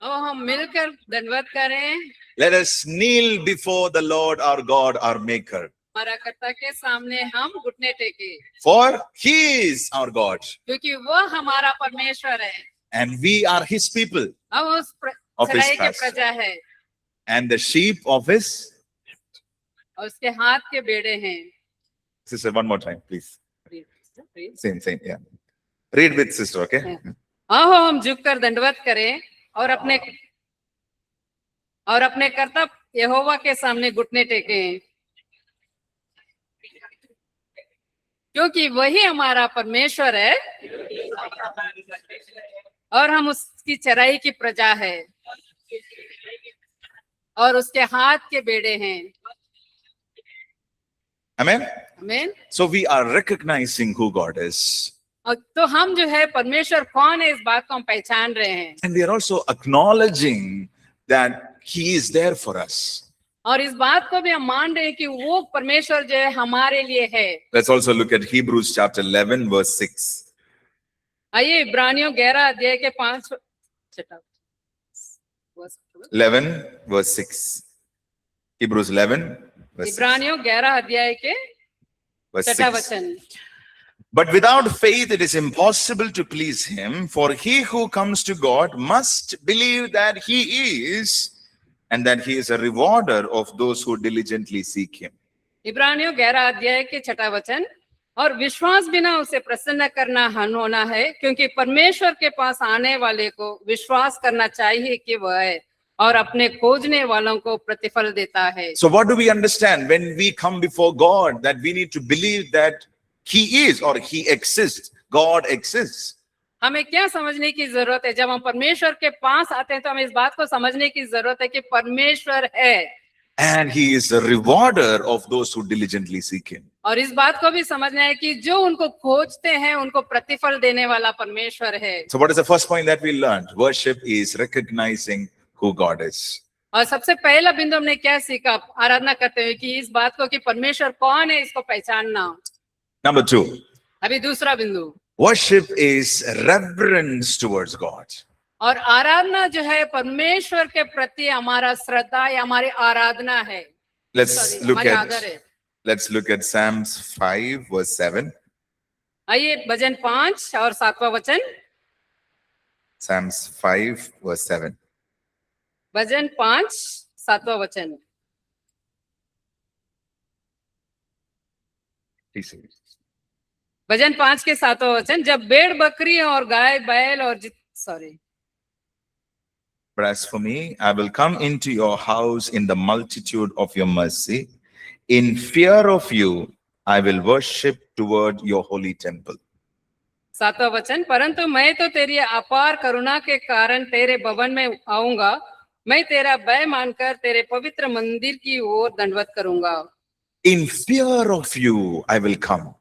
और हम मिलकर दंडवत करें. Let us kneel before the Lord our God, our Maker. हमारा कर्ता के सामने हम घुटने टेके, For He is our God, क्योंकि वो हमारा परमेश्वर है. and we are His people, हम उस of His चराई के pasture, प्रजा है and the sheep of His. और उसके हाथ के बेड़े हैं. Sister, one more time, please. Same, yeah. Read with sister, okay? आओ हम झुककर दंडवत करें और अपने कर्ता यहोवा के सामने घुटने टेकें, क्योंकि वही हमारा परमेश्वर है और हम उसकी चराई की प्रजा है और उसके हाथ के बेड़े हैं. Amen? आमीन. So we are recognizing who God is. और तो हम जो है परमेश्वर कौन है इस बात को हम पहचान रहे हैं, And we are also acknowledging that He is there for us. और इस बात को भी हम मान रहे हैं कि वो परमेश्वर जो है हमारे लिए है. Let's also look at Hebrews chapter 11, verse 6. आइए इब्रानियों 11 अध्याय के 5 11, verse 6. Hebrews 11, verse 6. इब्रानियों 11 अध्याय के Verse 6 6. वचन. But without faith it is impossible to please Him, for he who comes to God must believe that He is, and that He is a rewarder of those who diligently seek Him. इब्रानियों 11 अध्याय के 6 वचन. और विश्वास बिना उसे प्रसन्न करना होना है, क्योंकि परमेश्वर के पास आने वाले को विश्वास करना चाहिए कि वह है और अपने खोजने वालों को प्रतिफल देता है. So what do we understand when we come before God? That we need to believe that He is, or He exists. God exists. हमें क्या समझने की जरूरत है? जब हम परमेश्वर के पास आते हैं तो हमें इस बात को समझने की जरूरत है कि परमेश्वर है, And He is a rewarder of those who diligently seek Him. और इस बात को भी समझना है कि जो उनको खोजते हैं उनको प्रतिफल देने वाला परमेश्वर है. So what is the first point that we learned? Worship is recognizing who God is. और सबसे पहला बिंदु हमने क्या सीखा आराधना करते हुए कि इस बात को कि परमेश्वर कौन है इसको पहचानना. Number 2, अभी दूसरा बिंदु, worship is reverence towards God. और आराधना जो है परमेश्वर के प्रति हमारा श्रद्धा या हमारी आराधना है. Let's Sorry, look हमारी at आदर है. Psalms 5, verse 7. आइए भजन 5 और 7वां वचन. Psalms 5, verse 7. भजन 5 7वां वचन. Please read. भजन 5 के 7वां वचन. जब भेड़ बकरी और गाय बैल और But as for me, I will come into your house in the multitude of your mercy. In fear of you, I will worship toward your holy temple. 7वां वचन. परंतु मैं तो तेरी अपार करुणा के कारण तेरे भवन में आऊंगा, मैं तेरा भय मानकर तेरे पवित्र मंदिर की ओर दंडवत करूंगा. In fear of you, I will come.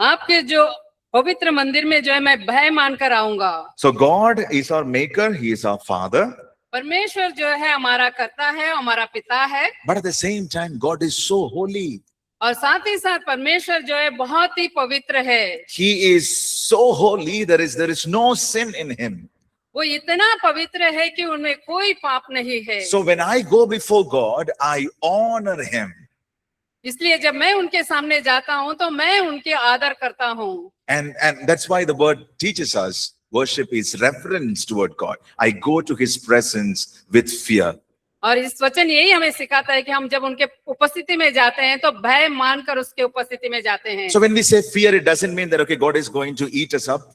आपके जो पवित्र मंदिर में जो है मैं भय मानकर आऊंगा. So God is our maker. He is our father. परमेश्वर जो है हमारा कर्ता है, हमारा पिता है, But at the same time, God is so holy. और साथ ही साथ परमेश्वर जो है बहुत ही पवित्र है. He is so holy. There is no sin in Him. वो इतना पवित्र है कि उनमें कोई पाप नहीं है। So when I go before God, I honor him. इसलिए जब मैं उनके सामने जाता हूँ तो मैं उनके आदर करता हूँ। And that's why the word teaches us worship is reverence toward God. I go to his presence with fear. और इस वचन यही हमें सिखाता है कि हम जब उनके उपस्थिति में जाते हैं तो भय मानकर उसके उपस्थिति में जाते हैं। So when we say fear, it doesn't mean that, okay, God is going to eat us up.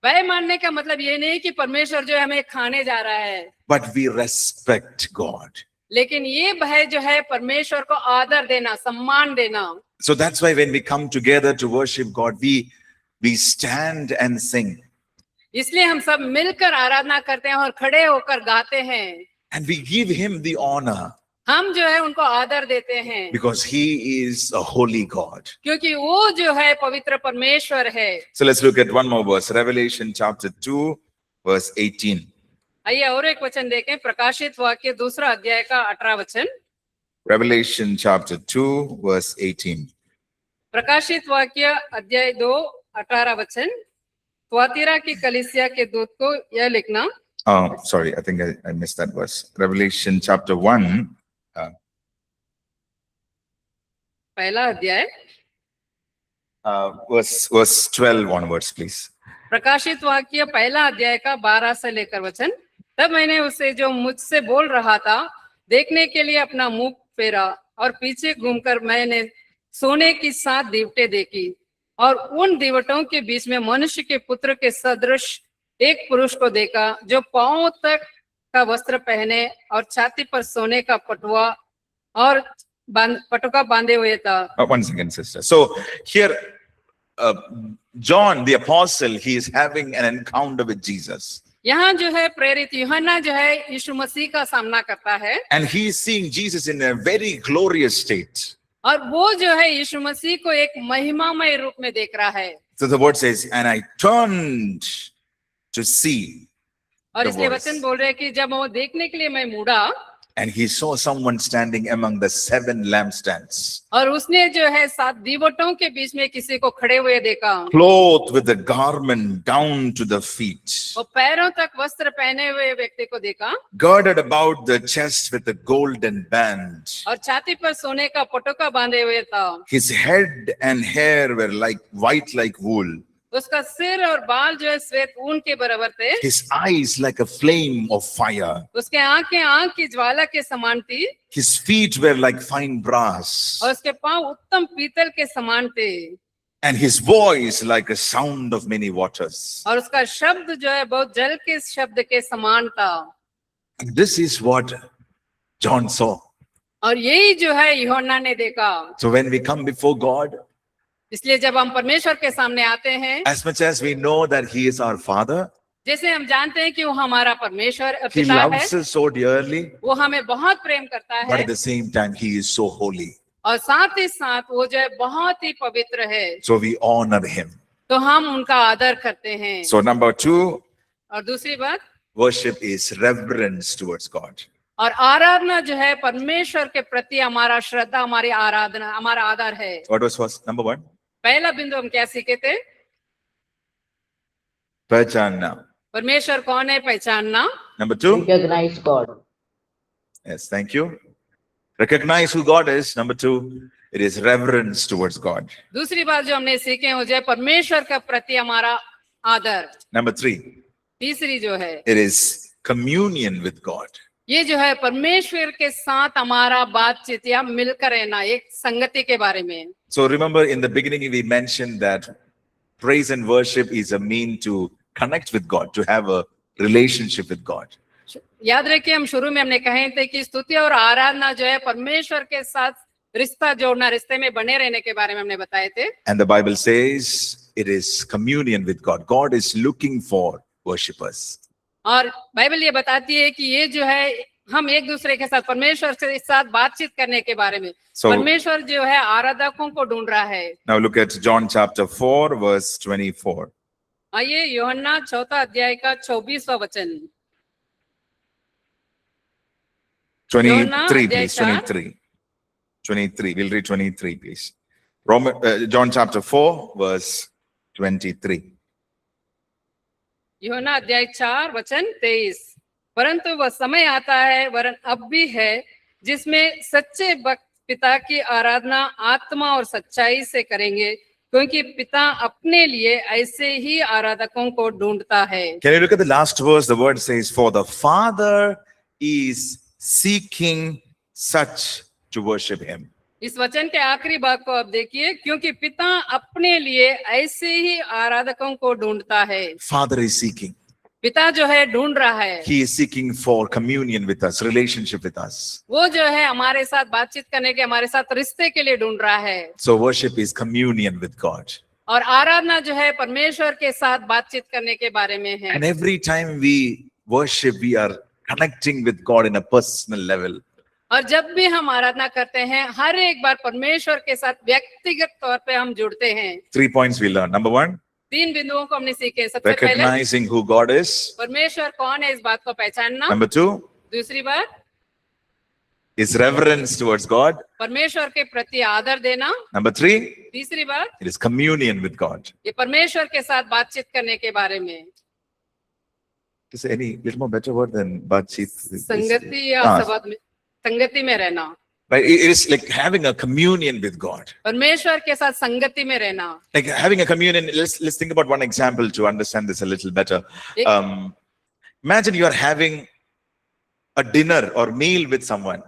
भय मानने का मतलब ये नहीं कि परमेश्वर जो है हमें खाने जा रहा है, But we respect God. लेकिन ये भय जो है परमेश्वर को आदर देना, सम्मान देना। So that's why when we come together to worship God, we stand and sing. इसलिए हम सब मिलकर आराधना करते हैं और खड़े होकर गाते हैं। And we give him the honor हम जो है उनको आदर देते हैं because he is a holy God. क्योंकि वो जो है पवित्र परमेश्वर है। So let's look at one more verse, Revelation chapter 2, verse 18. आइए और एक वचन देखें, प्रकाशित वाक्य दूसरा अध्याय का 18 वचन। Revelation chapter 2, verse 18. प्रकाशित वाक्य अध्याय 2 18 वचन। त्वतीरा की कलीसिया के दूत को यह लिखना। Oh, sorry, I think I missed that verse. Revelation chapter 1, पहला अध्याय verse 12 onwards, please. प्रकाशित वाक्य पहला अध्याय का 12 से लेकर वचन। तब मैंने उसे जो मुझसे बोल रहा था देखने के लिए अपना मुंह फेरा और पीछे घूमकर मैंने सोने की 7 दीवटें देखी और उन दीवटों के बीच में मनुष्य के पुत्र के सदृश एक पुरुष को देखा जो पांव तक का वस्त्र पहने और छाती पर सोने का पटुआ और पटुका बांधे हुए था। One second, sister. So here, John the apostle, he is having an encounter with Jesus. यहाँ जो है प्रेरित यूहन्ना जो है यीशु मसीह का सामना करता है And he is seeing Jesus in a very glorious state. और वो जो है यीशु मसीह को एक महिमामय रूप में देख रहा है। So the word says, and I turned to see. और The इसलिए voice. वचन बोल रहे हैं कि जब वो देखने के लिए मैं मुड़ा And he saw someone standing among the 7 lampstands, और उसने जो है 7 दीवटों के बीच में किसी को खड़े हुए देखा। clothed with a garment down to the feet, वो पैरों तक वस्त्र पहने हुए व्यक्ति को देखा girded about the chest with a golden band. और छाती पर सोने का पटुका बांधे हुए था। His head and hair were like white like wool. उसका सिर और बाल जो है श्वेत ऊन के बराबर थे। His eyes like a flame of fire. उसके आंखें आग की ज्वाला के समान थी His feet were like fine brass. और उसके पांव उत्तम पीतल के समान थे And his voice like a sound of many waters. और उसका शब्द जो है बहुत जल के शब्द के समान था। And this is what John saw. और यही जो है यूहन्ना ने देखा। So when we come before God, इसलिए जब हम परमेश्वर के सामने आते हैं, as much as we know that he is our father, जैसे हम जानते हैं कि वो हमारा परमेश्वर he पिता है, loves us so dearly, वो हमें बहुत प्रेम करता but है at the same time he is so holy. और साथ ही साथ वो जो है बहुत ही पवित्र है, So we honor him. तो हम उनका आदर करते हैं। So number 2, और दूसरी बात, worship is reverence towards God. और आराधना जो है परमेश्वर के प्रति हमारा श्रद्धा, हमारी आराधना, हमारा आदर है। What was first? Number 1? पहला बिंदु हम क्या सीखे थे? पहचानना. परमेश्वर कौन है, पहचानना। Number 2? Recognize God. Yes, thank you. Recognize who God is. Number 2, it is reverence towards God. दूसरी बात जो हमने सीखे हो जाए परमेश्वर के प्रति हमारा आदर। Number 3, तीसरी जो है it is communion with God. ये जो है परमेश्वर के साथ हमारा बातचीत या मिलकर रहना, एक संगति के बारे में। So remember in the beginning we mentioned that praise and worship is a mean to connect with God, to have a relationship with God. याद रखिए हम शुरू में हमने कहे थे कि स्तुति और आराधना जो है परमेश्वर के साथ रिश्ता जोड़ना, रिश्ते में बने रहने के बारे में हमने बताए थे। And the Bible says it is communion with God. God is looking for worshippers. और बाइबल ये बताती है कि ये जो है हम एक दूसरे के साथ परमेश्वर के साथ बातचीत करने के बारे में, So परमेश्वर जो है आराधकों को ढूंढ रहा है। now look at John chapter 4 verse 24. आइए यूहन्ना 4 अध्याय का 24वां वचन। 23 please, 23. 23, we'll read 23 please. John chapter 4 verse 23. यूहन्ना अध्याय 4 वचन 23। परंतु वह समय आता है, वरन अब भी है, जिसमें सच्चे भक्त पिता की आराधना आत्मा और सच्चाई से करेंगे, क्योंकि पिता अपने लिए ऐसे ही आराधकों को ढूंढता है। Can you look at the last verse? The word says, "For the Father is seeking such to worship Him." इस वचन के आखिरी भाग को अब देखिए, क्योंकि पिता अपने लिए ऐसे ही आराधकों को ढूंढता है। Father is seeking. पिता जो है ढूंढ रहा है, He is seeking for communion with us, relationship with us. वो जो है हमारे साथ बातचीत करने के, हमारे साथ रिश्ते के लिए ढूंढ रहा है। So worship is communion with God. और आराधना जो है परमेश्वर के साथ बातचीत करने के बारे में है। And every time we worship, we are connecting with God in a personal level. और जब भी हम आराधना करते हैं, हर एक बार परमेश्वर के साथ व्यक्तिगत तौर पे हम जुड़ते हैं। 3 points we learn. Number 1, 3 बिंदुओं को हमने सीखे। सबसे पहले recognizing who God is. परमेश्वर कौन है, इस बात को पहचानना। Number 2 दूसरी बात, is reverence towards God. परमेश्वर के प्रति आदर देना। Number 3, तीसरी बात, it is communion with God. ये परमेश्वर के साथ बातचीत करने के बारे में। Is there any little more better word than Bachit? संगति या हाँ. संवाद में, संगति में रहना। But it is like having a communion with God. परमेश्वर के साथ संगति में रहना। Like having a communion. Let's think about one example to understand this a little better. Imagine you are having a dinner or meal with someone.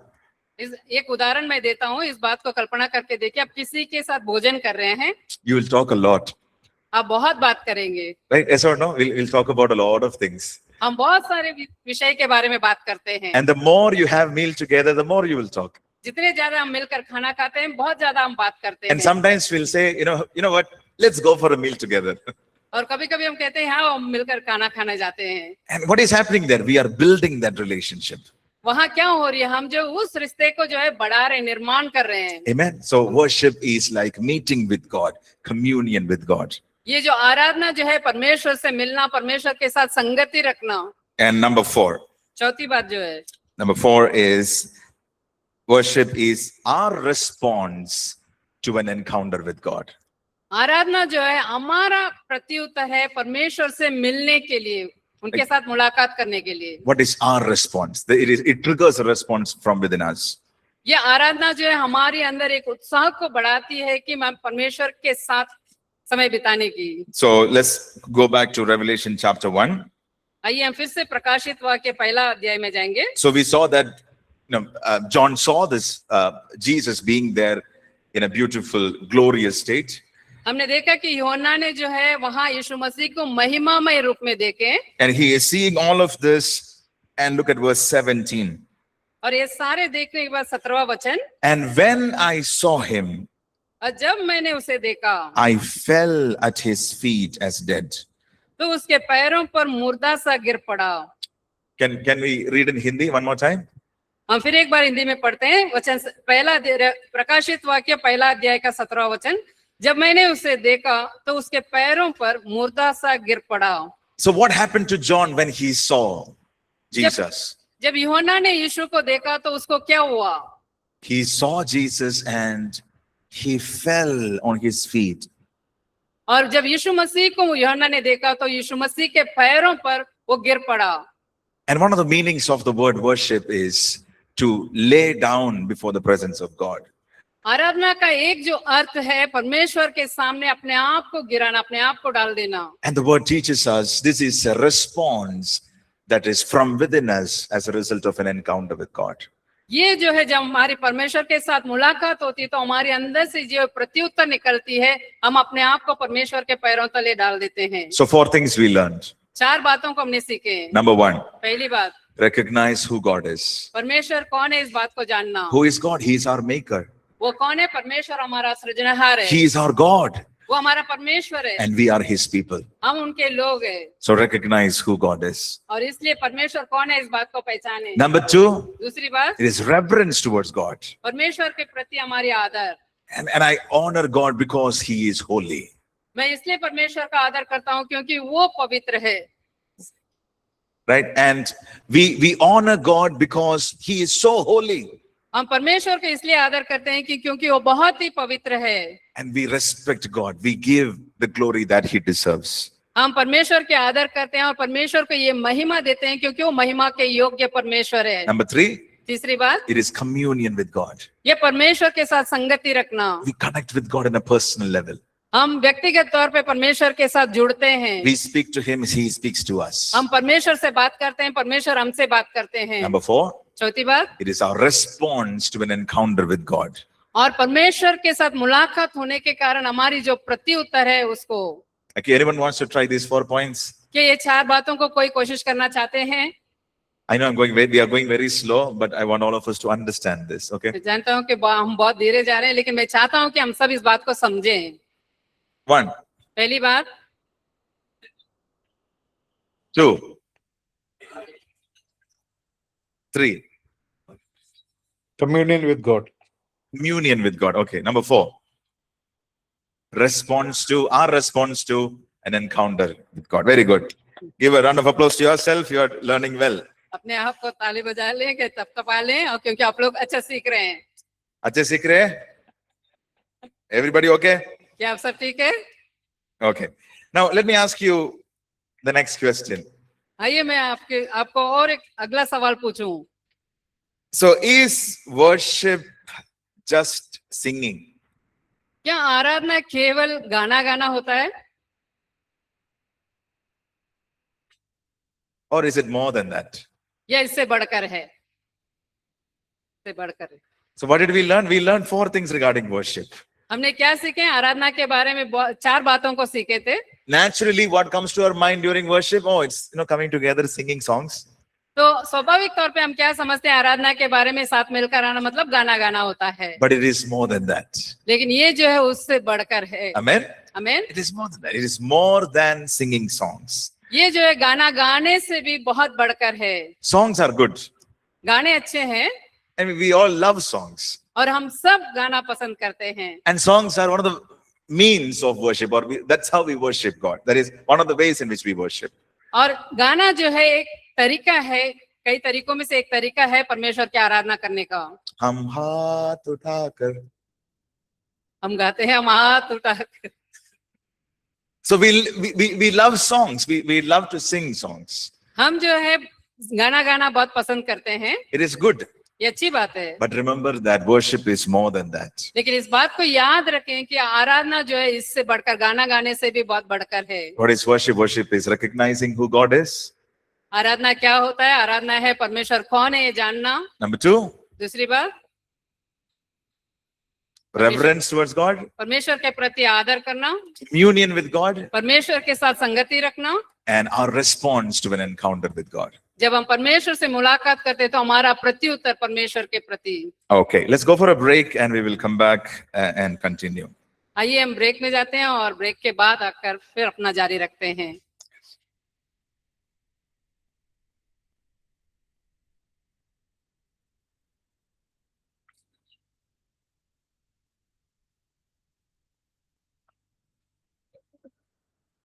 एक उदाहरण मैं देता हूँ, इस बात को कल्पना करके देखिए, आप किसी के साथ भोजन कर रहे हैं, You will talk a lot, आप बहुत बात करेंगे। right? Yes or no? We'll talk about a lot of things. हम बहुत सारे विषय के बारे में बात करते हैं। And the more you have meal together, the more you will talk. जितने ज्यादा हम मिलकर खाना खाते हैं, बहुत ज्यादा हम बात करते And हैं। sometimes we'll say, you know what? Let's go for a meal together. और कभी कभी हम कहते हैं, हाँ हम मिलकर खाना खाने जाते हैं। And what is happening there? We are building that relationship. वहाँ क्या हो रही है, हम जो उस रिश्ते को जो है बढ़ा रहे, निर्माण कर रहे हैं। Amen. So worship is like meeting with God, communion with God. ये जो आराधना जो है परमेश्वर से मिलना, परमेश्वर के साथ संगति रखना। And number 4. चौथी बात जो है, Number 4 is worship is our response to an encounter with God. आराधना जो है हमारा प्रत्युत्तर है परमेश्वर से मिलने के लिए, उनके साथ मुलाकात करने के लिए। What is our response? It triggers a response from within us. ये आराधना जो है हमारे अंदर एक उत्साह को बढ़ाती है कि मैं परमेश्वर के साथ समय बिताने की। So let's go back to Revelation chapter 1. आइए हम फिर से प्रकाशित वाक्य पहला अध्याय में जाएंगे। So we saw that John saw this Jesus being there in a beautiful, glorious state. हमने देखा कि यूहन्ना ने जो है वहां यीशु मसीह को महिमामय रूप में देखे, And he is seeing all of this. And look at verse 17. और ये सारे देखने के बाद 17वां वचन, And when I saw him, और जब मैंने उसे देखा I fell at his feet as dead. तो उसके पैरों पर मुर्दा सा गिर पड़ा। Can we read in Hindi one more time? हम फिर एक बार हिंदी में पढ़ते हैं वचन, पहला प्रकाशित वाक्य पहला अध्याय का 17वां वचन, जब मैंने उसे देखा तो उसके पैरों पर मुर्दा सा गिर पड़ा। So what happened to John when he saw Jesus? जब यूहन्ना ने यीशु को देखा तो उसको क्या हुआ? He saw Jesus and he fell on his feet. और जब यीशु मसीह को यूहन्ना ने देखा तो यीशु मसीह के पैरों पर वो गिर पड़ा। And one of the meanings of the word worship is to lay down before the presence of God. आराधना का एक जो अर्थ है परमेश्वर के सामने अपने आप को गिराना, अपने आप को डाल देना। And the word teaches us this is a response that is from within us as a result of an encounter with God. ये जो है जब हमारी परमेश्वर के साथ मुलाकात होती है तो हमारे अंदर से जो प्रत्युत्तर निकलती है, हम अपने आप को परमेश्वर के पैरों तले डाल देते हैं। So 4 things we learned. 4 बातों को हमने सीखे। Number 1, पहली बात, recognize who God is. परमेश्वर कौन है इस बात को जानना। Who is God? He is our maker. वो कौन है? परमेश्वर हमारा सृजनहार है, He is our God. वो हमारा परमेश्वर है, And we are his people. हम उनके लोग हैं। So recognize who God is. और इसलिए परमेश्वर कौन है इस बात को पहचाने। Number 2, दूसरी बात, it is reverence towards God. परमेश्वर के प्रति हमारी आदर। And I honor God because he is holy. मैं इसलिए परमेश्वर का आदर करता हूँ क्योंकि वो पवित्र है। Right? And we honor God because he is so holy. हम परमेश्वर को इसलिए आदर करते हैं कि क्योंकि वो बहुत ही पवित्र है। And we respect God. We give the glory that he deserves. हम परमेश्वर के आदर करते हैं और परमेश्वर को ये महिमा देते हैं क्योंकि वो महिमा के योग्य परमेश्वर है। Number three, तीसरी बात, it is communion with God. ये परमेश्वर के साथ संगति रखना। We connect with God on a personal level. हम व्यक्तिगत तौर पे परमेश्वर के साथ जुड़ते हैं। We speak to him, he speaks to us. हम परमेश्वर से बात करते हैं, परमेश्वर हमसे बात करते हैं। Number four, चौथी बात, it is our response to an encounter with God. और परमेश्वर के साथ मुलाकात होने के कारण हमारी जो प्रत्युत्तर है उसको। Okay, anyone wants to try these 4 points? कि ये 4 बातों को कोई कोशिश करना चाहते हैं? I know we are going very slow, but I want all of us to understand this. Okay. मैं जानता हूँ कि हम बहुत धीरे जा रहे हैं, लेकिन मैं चाहता हूँ कि हम सब इस बात को समझें। 1, पहली बात, 2, 3. Communion with God. Communion with God. Okay. Number 4. Our response to an encounter with God. Very good. Give a round of applause to yourself. You are learning well. अपने आप को ताली बजा लें, कि तब तपा लें, और क्योंकि आप लोग अच्छा सीख रहे हैं। अच्छे सीख रहे हैं? Everybody okay? क्या आप सब ठीक है? Okay. Now let me ask you the next question. आइए मैं आपको और एक अगला सवाल पूछूं। So is worship just singing? क्या आराधना केवल गाना गाना होता है? Or is it more than that? या इससे बढ़कर है? इससे बढ़कर है। So what did we learn? We learned 4 things regarding worship. हमने क्या सीखे? आराधना के बारे में 4 बातों को सीखे थे। Naturally, what comes to our mind during worship? Oh, it's coming together, singing songs. तो स्वाभाविक तौर पे हम क्या समझते हैं? आराधना के बारे में साथ मिलकर आना मतलब गाना गाना होता है। But it is more than that. लेकिन ये जो है उससे बढ़कर है। Amen? आमीन। It is more than that. It is more than singing songs. ये जो है गाना गाने से भी बहुत बढ़कर है। Songs are good. गाने अच्छे हैं I mean, we all love songs. और हम सब गाना पसंद करते हैं। And songs are one of the means of worship, or that's how we worship God. That is one of the ways in which we worship. और गाना जो है एक तरीका है, कई तरीकों में से एक तरीका है परमेश्वर की आराधना करने का। हम हाथ उठाकर, हम गाते हैं हम हाथ उठाकर। So we love songs. We love to sing songs. हम जो है गाना गाना बहुत पसंद करते हैं। It is good. ये अच्छी बात है। But remember that worship is more than that. लेकिन इस बात को याद रखें कि आराधना जो है इससे बढ़कर, गाना गाने से भी बहुत बढ़कर है। What is worship? Worship is recognizing who God is. आराधना क्या होता है? आराधना है परमेश्वर कौन है ये जानना। Number 2, दूसरी बात, reverence towards God. परमेश्वर के प्रति आदर करना, Communion with God. परमेश्वर के साथ संगति रखना। And our response to an encounter with God. जब हम परमेश्वर से मुलाकात करते हैं तो हमारा प्रत्युत्तर परमेश्वर के प्रति। Okay, let's go for a break and we will come back and continue. आइए हम ब्रेक में जाते हैं और ब्रेक के बाद आकर फिर अपना जारी रखते हैं।